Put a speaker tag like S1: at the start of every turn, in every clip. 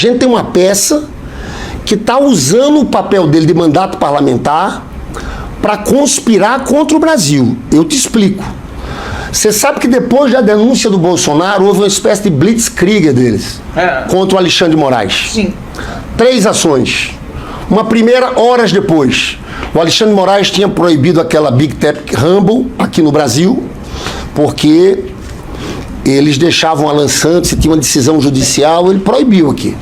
S1: A gente tem uma peça que está usando o papel dele de mandato parlamentar para conspirar contra o Brasil. Eu te explico. Você sabe que depois da denúncia do Bolsonaro, houve uma espécie de blitzkrieg deles contra o Alexandre de Moraes.
S2: Sim.
S1: 3 ações. Uma primeira, horas depois. O Alexandre de Moraes tinha proibido aquela Big Tech Rumble aqui no Brasil, porque eles deixavam a lançante, se tinha uma decisão judicial, ele proibiu aqui.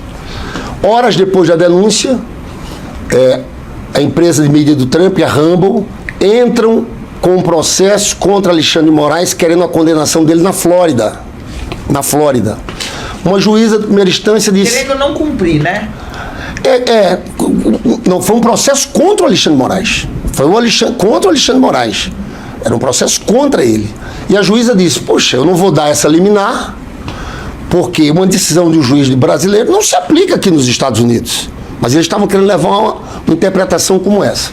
S1: Horas depois da denúncia, a empresa de mídia do Trump, a Rumble, entram com um processo contra Alexandre de Moraes, querendo a condenação dele na Flórida. Na Flórida. Uma juíza de primeira instância disse...
S2: Querendo não cumprir, né?
S1: Não, foi um processo contra o Alexandre de Moraes. Foi contra o Alexandre de Moraes. Era um processo contra ele. E a juíza disse, poxa, eu não vou dar essa liminar, porque uma decisão de um juiz brasileiro não se aplica aqui nos Estados Unidos. Mas eles estavam querendo levar uma interpretação como essa.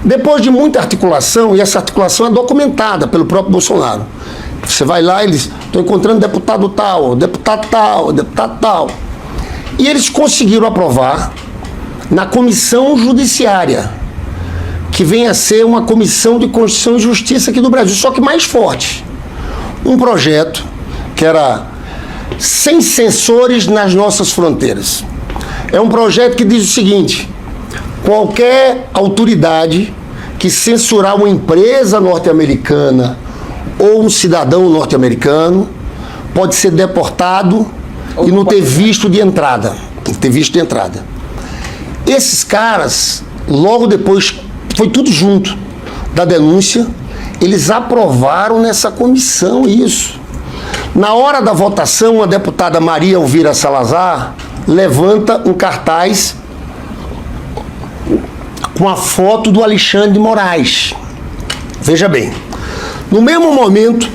S1: Depois de muita articulação, e essa articulação é documentada pelo próprio Bolsonaro. Você vai lá e eles estão encontrando deputado tal, deputado tal, deputado tal. E eles conseguiram aprovar na Comissão Judiciária, que vem a ser uma comissão de Constituição e Justiça aqui do Brasil, só que mais forte. Um projeto que era sem censores nas nossas fronteiras. É um projeto que diz o seguinte: qualquer autoridade que censurar uma empresa norte-americana ou um cidadão norte-americano pode ser deportado e não ter visto de entrada. Esses caras, logo depois, foi tudo junto da denúncia, eles aprovaram nessa comissão isso. Na hora da votação, a deputada Maria Elvira Salazar levanta um cartaz com a foto do Alexandre de Moraes. Veja bem, no mesmo momento,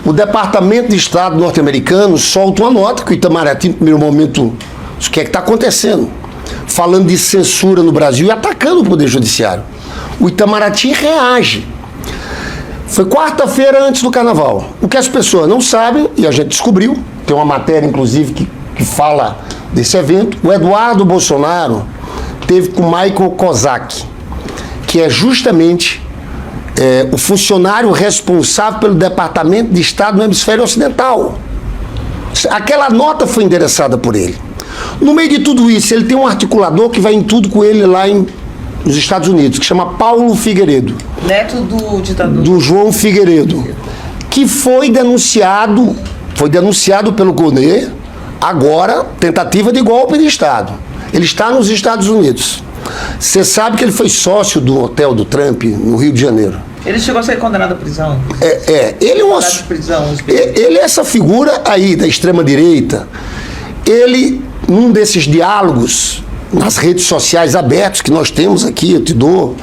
S1: o Departamento de Estado norte-americano solta uma nota que o Itamaraty, no primeiro momento, o que é que está acontecendo? Falando de censura no Brasil e atacando o Poder Judiciário. O Itamaraty reage. Foi quarta-feira antes do Carnaval. O que as pessoas não sabem, e a gente descobriu, tem uma matéria, inclusive, que fala desse evento, o Eduardo Bolsonaro teve com Michael Kozak, que é justamente o funcionário responsável pelo Departamento de Estado no Hemisfério Ocidental. Aquela nota foi endereçada por ele. No meio de tudo isso, ele tem um articulador que vai em tudo com ele lá nos Estados Unidos, que chama Paulo Figueiredo.
S2: Neto do ditador.
S1: Do João Figueiredo, que foi denunciado pelo CONE, agora, tentativa de golpe de Estado. Ele está nos Estados Unidos. Você sabe que ele foi sócio do hotel do Trump, no Rio de Janeiro.
S2: Ele chegou a ser condenado à prisão.
S1: Ele é uma... Ele é essa figura aí da extrema-direita. Ele, num desses diálogos nas redes sociais abertos que nós temos aqui, eu te dou,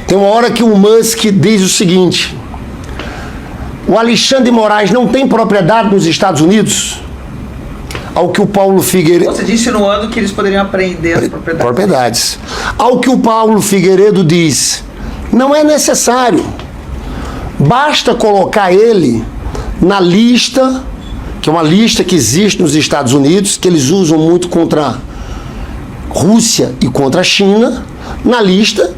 S1: tem uma hora que o Musk diz o seguinte: o Alexandre de Moraes não tem propriedade nos Estados Unidos? Ao que o Paulo Figueiredo...
S2: Você disse no ano que eles poderiam apreender as
S1: propriedades. Ao que o Paulo Figueiredo diz: não é necessário. Basta colocar ele na lista, que é uma lista que existe nos Estados Unidos, que eles usam muito contra a Rússia e contra a China, na lista,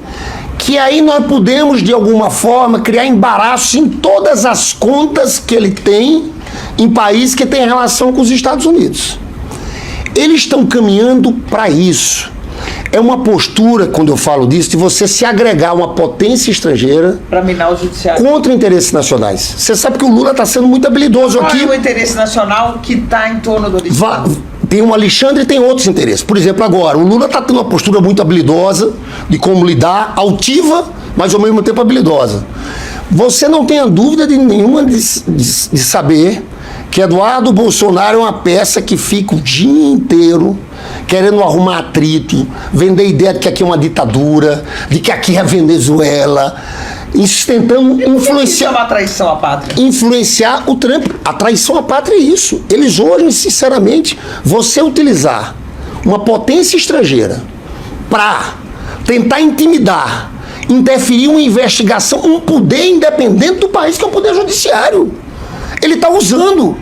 S1: que aí nós podemos, de alguma forma, criar embaraço em todas as contas que ele tem em países que têm relação com os Estados Unidos. Eles estão caminhando para isso. É uma postura, quando eu falo disso, de você se agregar a uma potência estrangeira
S2: para minar o judiciário
S1: contra interesses nacionais. Você sabe que o Lula está sendo muito habilidoso aqui.
S2: Qual é o interesse nacional que está em torno do Alexandre?
S1: Tem um Alexandre e tem outros interesses. Por exemplo, agora, o Lula está tendo uma postura muito habilidosa de como lidar, altiva, mas ao mesmo tempo habilidosa. Você não tenha dúvida nenhuma de saber que Eduardo Bolsonaro é uma peça que fica o dia inteiro querendo arrumar atrito, vender ideia de que aqui é uma ditadura, de que aqui é a Venezuela, tentando influenciar...
S2: Isso é uma traição à pátria.
S1: Influenciar o Trump. A traição à pátria é isso. Eles hoje, sinceramente, você utilizar uma potência estrangeira para tentar intimidar, interferir uma investigação, um poder independente do país, que é o poder judiciário. Ele está usando,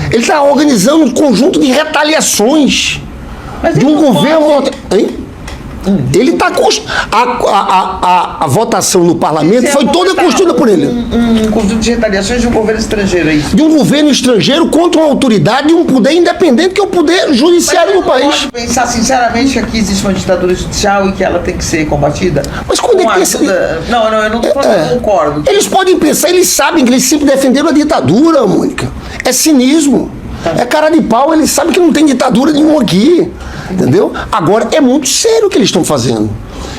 S1: ele está organizando um conjunto de retaliações
S2: Mas
S1: de
S2: ele
S1: um
S2: não
S1: governo... Hein? Ele está... A votação no parlamento foi toda construída por ele.
S2: Um conjunto de retaliações de um governo estrangeiro, é isso?
S1: De um governo estrangeiro contra uma autoridade e um poder independente que é o poder judiciário do país.
S2: Pode pensar sinceramente que aqui existe uma ditadura judicial e que ela tem que ser combatida?
S1: Mas quando é
S2: Com
S1: que pensa...
S2: ajuda... Não, eu não estou falando que eu concordo.
S1: Eles podem pensar, eles sabem que eles sempre defenderam a ditadura, Mônica. É cinismo. É cara de pau, eles sabem que não tem ditadura nenhuma aqui. Entendeu? Agora, é muito sério o que eles estão fazendo.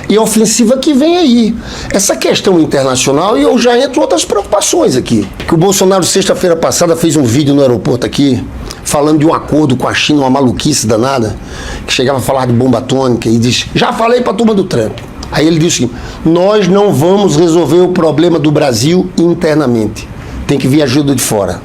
S1: E a ofensiva que vem aí. Essa questão internacional, e eu já entro outras preocupações aqui. Que o Bolsonaro, sexta-feira passada, fez um vídeo no aeroporto aqui, falando de um acordo com a China, uma maluquice danada, que chegava a falar de bomba atômica e disse, já falei para a turma do Trump. Aí ele disse assim, nós não vamos resolver o problema do Brasil internamente. Tem que vir ajuda de fora.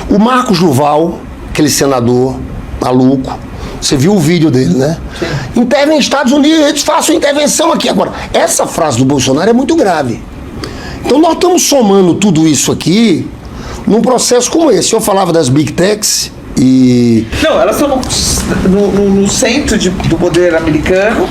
S1: O Marcos Duval, aquele senador maluco, você viu o vídeo dele, né? Sim. Intervém nos Estados Unidos, façam intervenção aqui. Agora, essa frase do Bolsonaro é muito grave. Então nós estamos somando tudo isso aqui num processo como esse. Eu falava das Big Techs e...
S2: Não, elas estão no centro do poder americano